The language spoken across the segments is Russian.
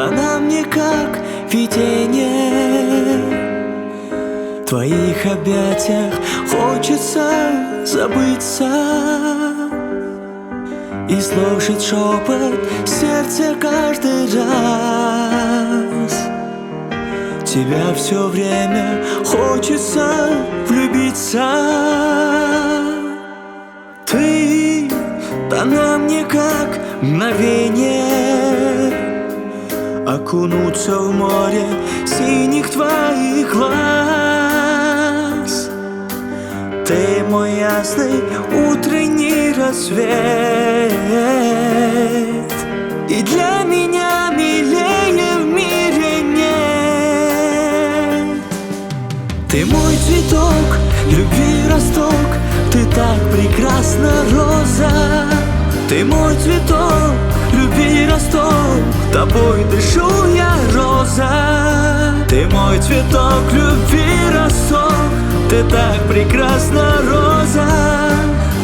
дана мне как видение. В твоих объятиях хочется забыться и слушать шепот сердца каждый раз. Тебя все время хочется влюбиться. Ты дана мне как мгновение окунуться в море синих твоих глаз. Ты мой ясный утренний рассвет, и для меня милее в мире нет. Ты мой цветок, любви росток, ты так прекрасна, роза. Ты мой цветок, любви росток, тобой дышу я, роза. Ты мой цветок, любви росток, ты так прекрасна, роза.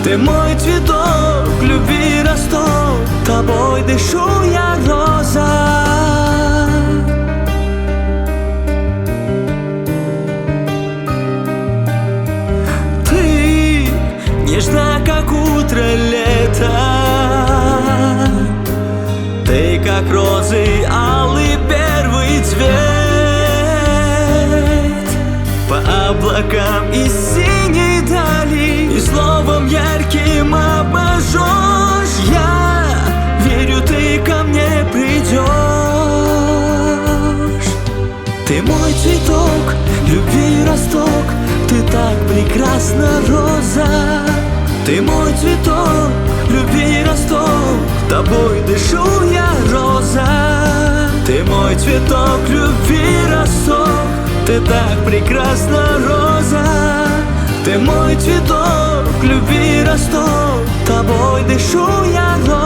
Ты мой цветок, любви росток, тобой дышу я, роза. Ты нежна, как утро лета. Ты как розы алый первый цвет. По облакам из синей дали и словом ярким обожжешь. Я верю, ты ко мне придешь. Ты мой цветок, любви росток, ты так прекрасна, роза. Ты мой цветок, любви росток, тобой дышу я, роза. Ты мой цветок, любви росток, ты так прекрасна, роза. Ты мой цветок, любви росток, тобой дышу я, роза.